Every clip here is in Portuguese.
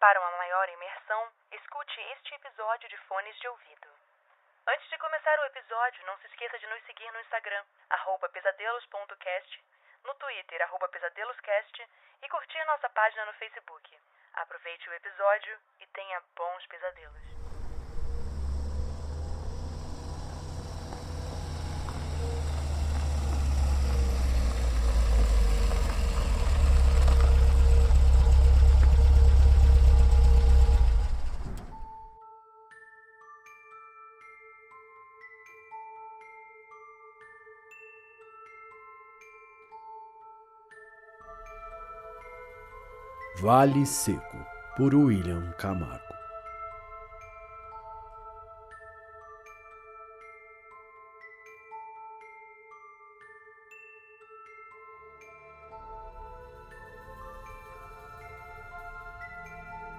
Para uma maior imersão, escute este episódio de fones de ouvido. Antes de começar o episódio, não se esqueça de nos seguir no Instagram, @pesadelos.cast, no Twitter, @pesadeloscast, e curtir a nossa página no Facebook. Aproveite o episódio e tenha bons pesadelos. Vale Seco, por William Camargo.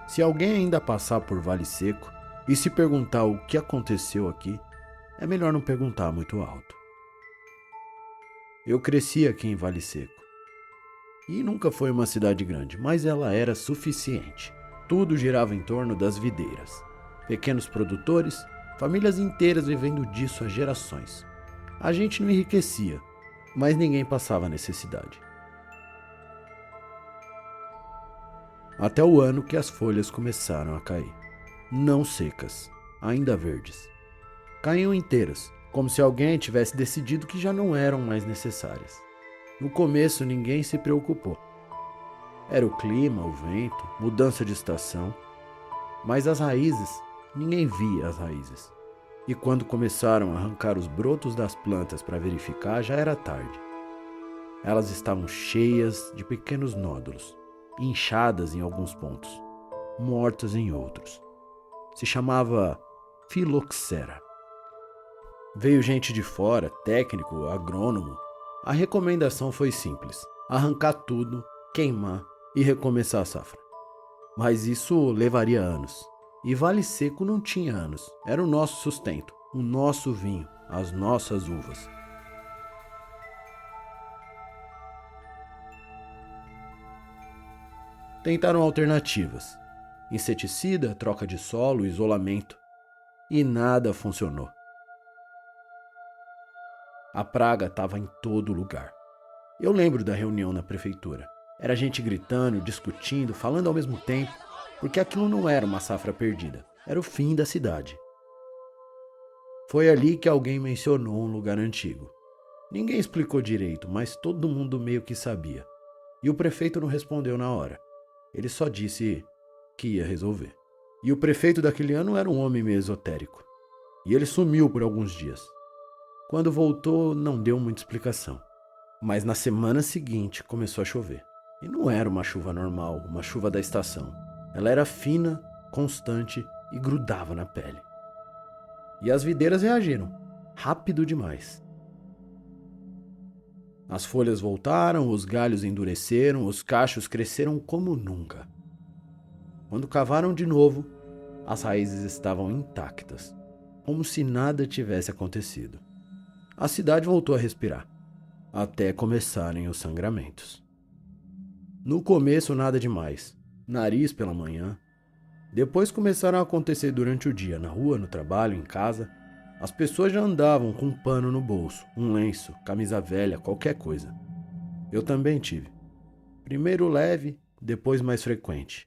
Se alguém ainda passar por Vale Seco e se perguntar o que aconteceu aqui, é melhor não perguntar muito alto. Eu cresci aqui em Vale Seco. E nunca foi uma cidade grande, mas ela era suficiente. Tudo girava em torno das videiras. Pequenos produtores, famílias inteiras vivendo disso há gerações. A gente não enriquecia, mas ninguém passava necessidade. Até o ano que as folhas começaram a cair. Não secas, ainda verdes. Caíam inteiras, como se alguém tivesse decidido que já não eram mais necessárias. No começo ninguém se preocupou. Era o clima, o vento, mudança de estação. Mas as raízes, ninguém via as raízes. E quando começaram a arrancar os brotos das plantas para verificar, já era tarde. Elas estavam cheias de pequenos nódulos, inchadas em alguns pontos, mortas em outros. Se chamava filoxera. Veio gente de fora, técnico, agrônomo. A recomendação foi simples: arrancar tudo, queimar e recomeçar a safra. Mas isso levaria anos. E Vale Seco não tinha anos. Era o nosso sustento, o nosso vinho, as nossas uvas. Tentaram alternativas: inseticida, troca de solo, isolamento. E nada funcionou. A praga estava em todo lugar. Eu lembro da reunião na prefeitura. Era gente gritando, discutindo, falando ao mesmo tempo, porque aquilo não era uma safra perdida, era o fim da cidade. Foi ali que alguém mencionou um lugar antigo. Ninguém explicou direito, mas todo mundo meio que sabia. E o prefeito não respondeu na hora. Ele só disse que ia resolver. E o prefeito daquele ano era um homem meio esotérico. E ele sumiu por alguns dias. Quando voltou, não deu muita explicação. Mas na semana seguinte começou a chover. E não era uma chuva normal, uma chuva da estação. Ela era fina, constante e grudava na pele. E as videiras reagiram, rápido demais. As folhas voltaram, os galhos endureceram, os cachos cresceram como nunca. Quando cavaram de novo, as raízes estavam intactas, como se nada tivesse acontecido. A cidade voltou a respirar, até começarem os sangramentos. No começo nada demais, nariz pela manhã. Depois começaram a acontecer durante o dia, na rua, no trabalho, em casa. As pessoas já andavam com um pano no bolso, um lenço, camisa velha, qualquer coisa. Eu também tive. Primeiro leve, depois mais frequente.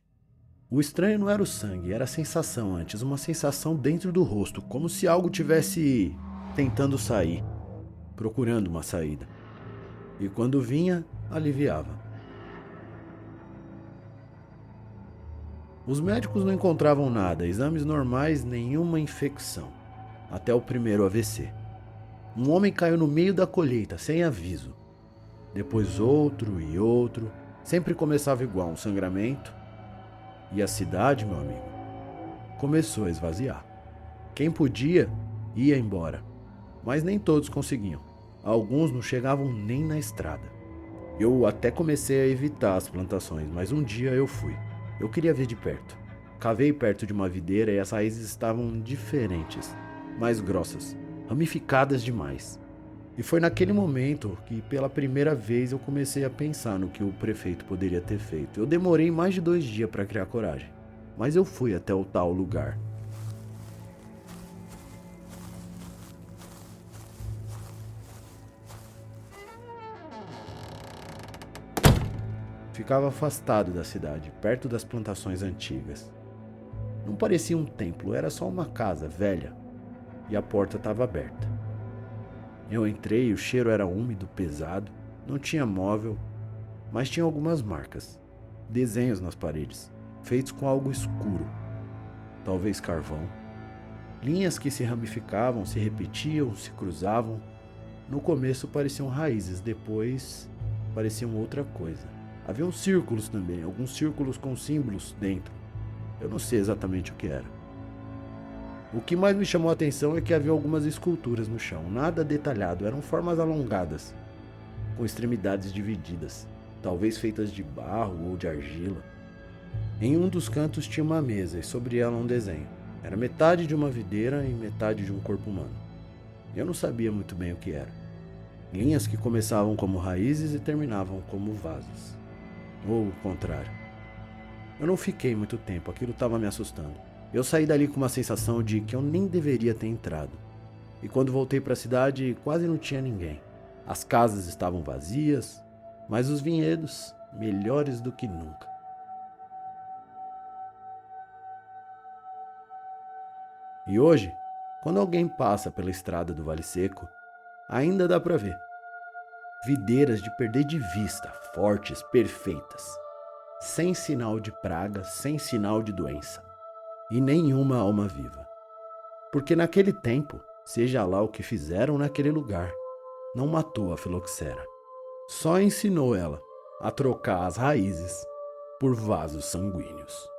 O estranho não era o sangue, era a sensação antes, uma sensação dentro do rosto, como se algo tivesse tentando sair, procurando uma saída. E quando vinha, aliviava. Os médicos não encontravam nada, exames normais, nenhuma infecção. Até o primeiro AVC. Um homem caiu no meio da colheita, sem aviso. Depois outro e outro. Sempre começava igual, um sangramento. E a cidade, meu amigo, começou a esvaziar. Quem podia, ia embora. Mas nem todos conseguiam. Alguns não chegavam nem na estrada. Eu até comecei a evitar as plantações, mas um dia eu fui. Eu queria ver de perto. Cavei perto de uma videira e as raízes estavam diferentes, mais grossas, ramificadas demais. E foi naquele momento que pela primeira vez eu comecei a pensar no que o prefeito poderia ter feito. Eu demorei mais de 2 dias para criar coragem. mas eu fui até o tal lugar. Ficava afastado da cidade, perto das plantações antigas. Não parecia um templo, era só uma casa velha e a porta estava aberta. Eu entrei, o cheiro era úmido, pesado, não tinha móvel, mas tinha algumas marcas, desenhos nas paredes, feitos com algo escuro, talvez carvão. Linhas que se ramificavam, se repetiam, se cruzavam. No começo pareciam raízes, depois pareciam outra coisa. Havia uns círculos também, alguns círculos com símbolos dentro. Eu não sei exatamente o que era. O que mais me chamou a atenção é que havia algumas esculturas no chão, nada detalhado, eram formas alongadas, com extremidades divididas, talvez feitas de barro ou de argila. Em um dos cantos tinha uma mesa e sobre ela um desenho. Era metade de uma videira e metade de um corpo humano. Eu não sabia muito bem o que era. Linhas que começavam como raízes e terminavam como vasos. Ou o contrário. Eu não fiquei muito tempo, aquilo estava me assustando. Eu saí dali com uma sensação de que eu nem deveria ter entrado. E quando voltei para a cidade, quase não tinha ninguém. As casas estavam vazias, mas os vinhedos melhores do que nunca. E hoje, quando alguém passa pela estrada do Vale Seco, ainda dá para ver. Videiras de perder de vista, fortes, perfeitas. Sem sinal de praga, sem sinal de doença. E nenhuma alma viva. Porque naquele tempo, seja lá o que fizeram naquele lugar, não matou a filoxera. Só ensinou ela a trocar as raízes por vasos sanguíneos.